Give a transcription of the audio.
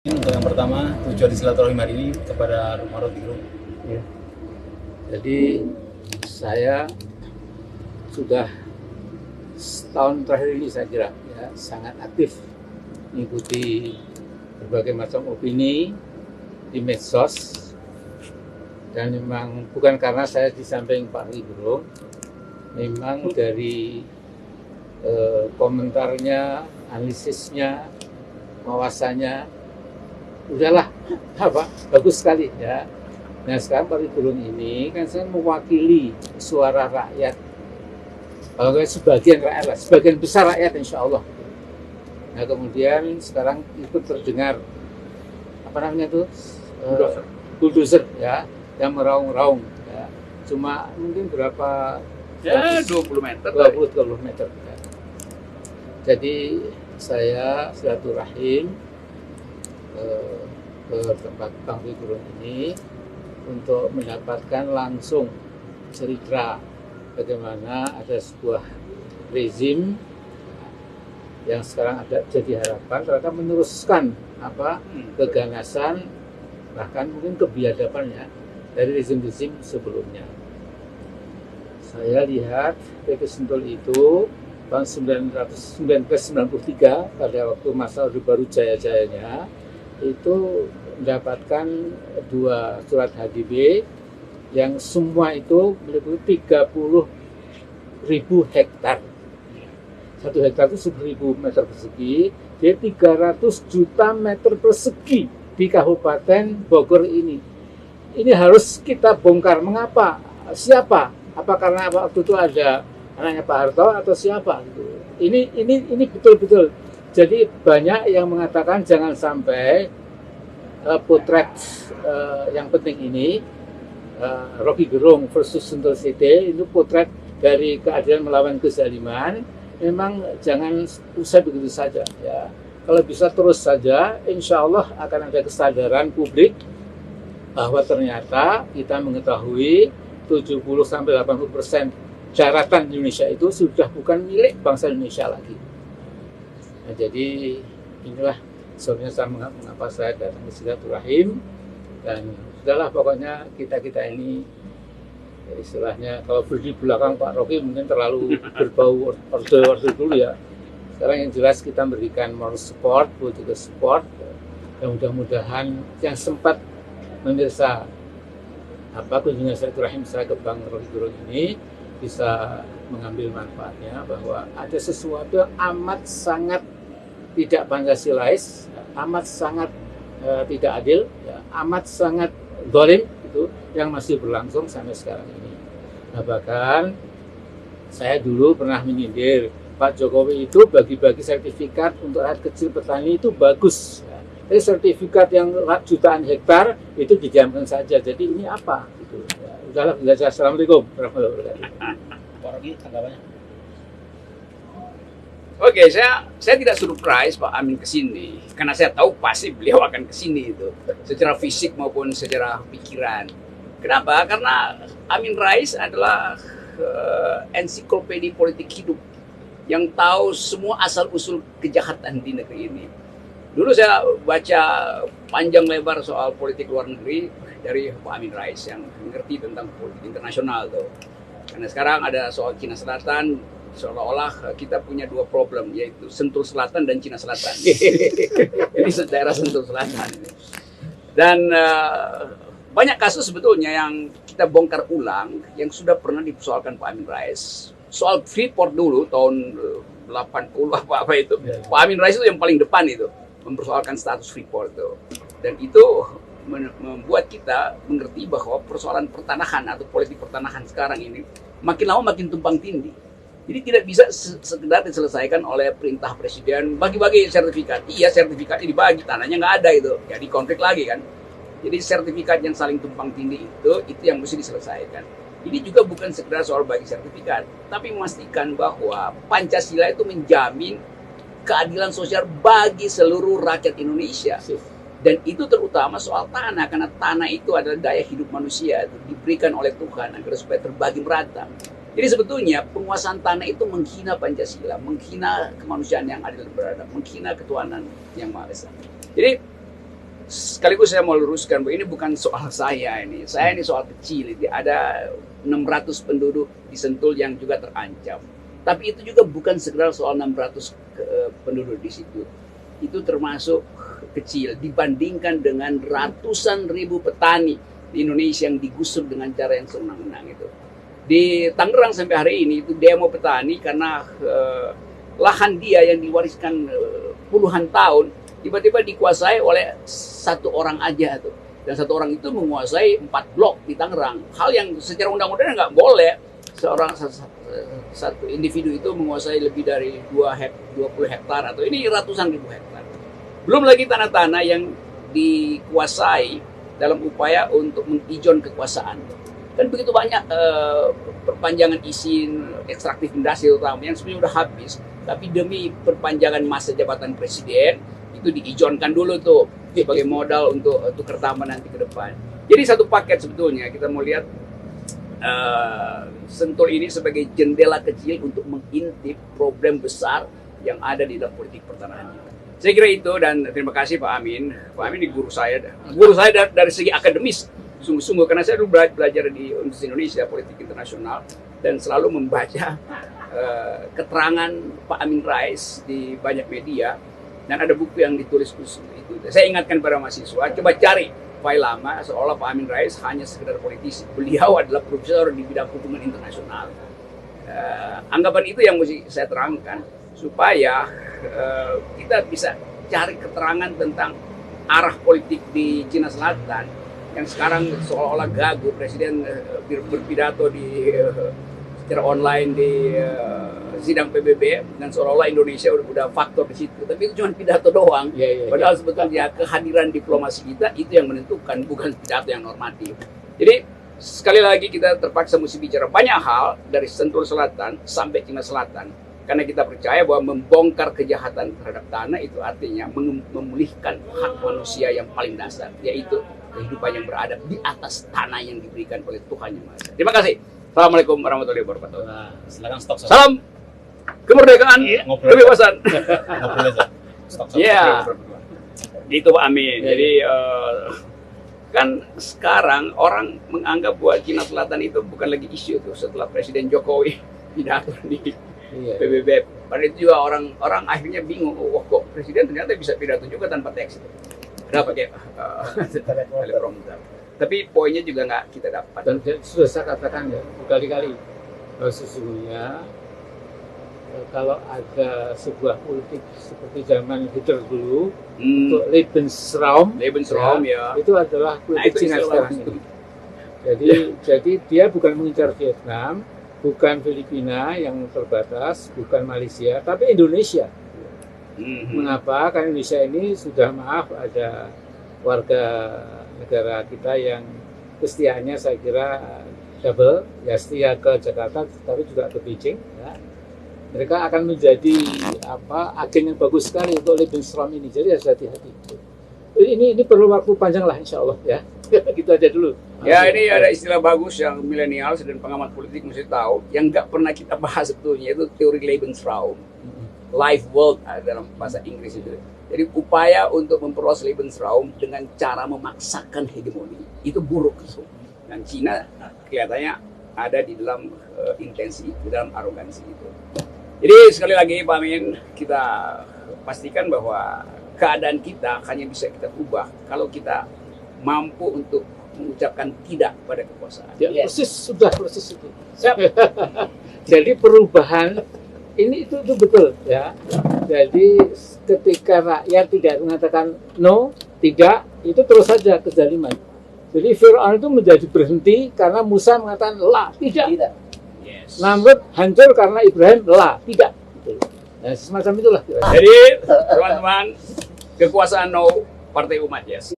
Untuk yang pertama, tujuan silaturahim hari ini kepada Rumah Roti Gerung. Ya. Jadi saya sudah setahun terakhir ini saya kira ya sangat aktif mengikuti berbagai macam opini di medsos, dan memang bukan karena saya di samping Pak Roky Gerung, memang dari komentarnya, analisisnya, wawasannya, udahlah bagus sekali ya. Nah sekarang Pak Roky Gerung ini kan saya mewakili suara rakyat, kalau sebagian rakyat lah, sebagian besar rakyat insya Allah. Nah kemudian sekarang ikut terdengar apa namanya itu bulldozer ya, yang meraung-raung ya. Cuma mungkin berapa ya 20 meter 20 meter ya. Jadi saya silaturahim ke tempat Bang Roky Gerung ini untuk mendapatkan langsung cerita bagaimana ada sebuah rezim yang sekarang ada jadi harapan ternyata meneruskan keganasan, bahkan mungkin kebiadabannya dari rezim-rezim sebelumnya. Saya lihat PP Sentul itu tahun 1993 pada waktu masa Orde Baru jaya-jayanya itu mendapatkan 2 surat HGB yang semua itu meliputi 30.000 hektar. 1 hektar itu 10.000 meter persegi, jadi 300 juta meter persegi di Kabupaten Bogor ini. Ini harus kita bongkar. Mengapa? Siapa? Apa karena waktu itu ada anaknya Pak Harto atau siapa? Ini betul-betul. Jadi banyak yang mengatakan jangan sampai potret yang penting ini, Roky Gerung versus Sentul City, itu potret dari keadilan melawan kezaliman. Memang jangan usai begitu saja ya. Kalau bisa terus saja, insya Allah akan ada kesadaran publik bahwa ternyata kita mengetahui 70-80% daratan Indonesia itu sudah bukan milik bangsa Indonesia lagi. Nah, jadi inilah sebabnya mengapa saya datang ke silaturahim, dan sudahlah pokoknya kita ini istilahnya kalau berdiri belakang Pak Roky mungkin terlalu berbau orde dulu ya. Sekarang yang jelas kita memberikan moral support, political support, dan mudah-mudahan yang sempat memirsa kunjungan silaturahim saya ke Bang Roky Gerung ini bisa mengambil manfaatnya, bahwa ada sesuatu yang amat sangat tidak Pancasilais, amat sangat tidak adil, ya, amat sangat zalim itu yang masih berlangsung sampai sekarang ini. Nah, bahkan saya dulu pernah menyindir Pak Jokowi itu bagi-bagi sertifikat untuk rakyat kecil petani itu bagus. Ya. Jadi sertifikat yang jutaan hektar itu didiamkan saja. Jadi ini apa? Gitu. Ya, udahlah, Assalamualaikum warahmatullahi wabarakatuh. Pak Roky, tanggapannya? Oke, saya tidak surprise Pak Amin kesini, karena saya tahu pasti beliau akan kesini itu, secara fisik maupun secara pikiran. Kenapa? Karena Amin Rais adalah ensiklopedia politik hidup yang tahu semua asal-usul kejahatan di negeri ini. Dulu saya baca panjang lebar soal politik luar negeri dari Pak Amin Rais yang mengerti tentang politik internasional tuh. Karena sekarang ada soal Cina Selatan, seolah-olah kita punya 2 problem, yaitu Sentul Selatan dan Cina Selatan. Ini daerah Sentul Selatan. Dan banyak kasus sebetulnya yang kita bongkar ulang yang sudah pernah dipersoalkan Pak Amin Rais. Soal Freeport dulu tahun 80 apa itu. Pak Amin Rais itu yang paling depan itu mempersoalkan status Freeport itu. Dan itu membuat kita mengerti bahwa persoalan pertanahan atau politik pertanahan sekarang ini makin lama makin tumpang tindih. Jadi tidak bisa sekedar diselesaikan oleh perintah presiden bagi-bagi sertifikat. Iya, sertifikatnya dibagi, tanahnya nggak ada itu. Jadi konflik lagi kan. Jadi sertifikat yang saling tumpang tindih itu yang mesti diselesaikan. Ini juga bukan sekedar soal bagi sertifikat, tapi memastikan bahwa Pancasila itu menjamin keadilan sosial bagi seluruh rakyat Indonesia. Dan itu terutama soal tanah, karena tanah itu adalah daya hidup manusia, itu diberikan oleh Tuhan agar supaya terbagi merata. Jadi sebetulnya penguasaan tanah itu menghina Pancasila, menghina kemanusiaan yang adil dan beradab, menghina ketuhanan yang Maha Esa. Jadi sekaligus saya mau luruskan bahwa ini bukan soal saya ini. Saya ini soal kecil. Ini ada 600 penduduk di Sentul yang juga terancam. Tapi itu juga bukan sekedar soal 600 penduduk di situ. Itu termasuk kecil dibandingkan dengan ratusan ribu petani di Indonesia yang digusur dengan cara yang sewenang-wenang itu. Di Tangerang sampai hari ini itu demo petani karena lahan dia yang diwariskan puluhan tahun tiba-tiba dikuasai oleh satu orang aja tuh. Dan satu orang itu menguasai 4 blok di Tangerang. Hal yang secara undang-undang nggak boleh satu individu itu menguasai lebih dari 20 hektar atau ini ratusan ribu hektar. Belum lagi tanah-tanah yang dikuasai dalam upaya untuk mengijon kekuasaan. Dan begitu banyak perpanjangan izin ekstraktif industri utama yang sebenarnya sudah habis, tapi demi perpanjangan masa jabatan presiden itu diijonkan dulu tuh sebagai modal untuk tukar tambah nanti ke depan. Jadi satu paket sebetulnya kita mau lihat Sentul ini sebagai jendela kecil untuk mengintip problem besar yang ada di dalam politik pertanahan kita. Saya kira itu, dan terima kasih Pak Amin. Pak Amin ini guru saya dari segi akademis sungguh-sungguh, karena saya dulu belajar di Universitas Indonesia Politik Internasional dan selalu membaca keterangan Pak Amin Rais di banyak media, dan ada buku yang ditulis khusus itu. Saya ingatkan pada mahasiswa, coba cari file lama seolah Pak Amin Rais hanya sekedar politisi. Beliau adalah profesor di bidang hubungan internasional. Anggapan itu yang mesti saya terangkan supaya kita bisa cari keterangan tentang arah politik di Cina Selatan yang sekarang seolah-olah gagu. Presiden berpidato di secara online di sidang PBB dan seolah-olah Indonesia udah faktor di situ. Tapi itu cuma pidato doang. Padahal sebetulnya kehadiran diplomasi kita itu yang menentukan, bukan pidato yang normatif. Jadi sekali lagi kita terpaksa mesti bicara banyak hal dari Sentul Selatan sampai Cina Selatan. Karena kita percaya bahwa membongkar kejahatan terhadap tanah itu artinya memulihkan hak manusia yang paling dasar, yaitu kehidupan yang beradab di atas tanah yang diberikan oleh Tuhan Yang Maha Esa. Terima kasih. Assalamualaikum warahmatullahi wabarakatuh. Nah, silakan stok. Salam kemerdekaan, kebebasan. Ngobrol aja. Stok. Iya. Gitu Pak Amin. Jadi kan sekarang orang menganggap bahwa Cina Selatan itu bukan lagi isu tuh setelah Presiden Jokowi pidato di PBB. Pada itu juga orang akhirnya bingung, oh kok Presiden ternyata bisa pidato juga tanpa teks. Kenapa pakai teleprompter? Tapi poinnya juga nggak kita dapat. Dan sudah saya katakan ya berkali-kali bahwa sesungguhnya kalau ada sebuah politik seperti zaman Hitler dulu untuk Lebensraum ya. Itu adalah politik Cina sekarang ini. Jadi dia bukan mengincar Vietnam, bukan Filipina yang terbatas, bukan Malaysia, tapi Indonesia. Mengapa? Karena Indonesia ini sudah ada warga negara kita yang kesetiaannya saya kira double, ya setia ke Jakarta tapi juga ke Beijing. Ya. Mereka akan menjadi agen yang bagus sekali untuk Lebensraum ini. Jadi harus hati-hati. Ini perlu waktu panjang lah insya Allah ya. Gitu aja dulu. Ya ini ada istilah bagus yang milenial dan pengamat politik mesti tahu, yang nggak pernah kita bahas sebetulnya itu teori Lebensraum. Life world dalam bahasa Inggris itu. Jadi upaya untuk memperluas Lebensraum dengan cara memaksakan hegemoni itu buruk. Dan Cina kelihatannya ada di dalam intensi, di dalam arogansi itu. Jadi sekali lagi Pak Amin, kita pastikan bahwa keadaan kita hanya bisa kita ubah kalau kita mampu untuk mengucapkan tidak pada kekuasaan. Ya, persis itu. Jadi perubahan ini itu betul ya. Jadi ketika rakyat tidak mengatakan no, tidak, itu terus saja kezaliman. Jadi Fir'aun itu menjadi berhenti karena Musa mengatakan la, tidak. Yes. Namrud hancur karena Ibrahim la, tidak. Nah, semacam itulah. Jadi teman-teman, kekuasaan no, partai umat yes.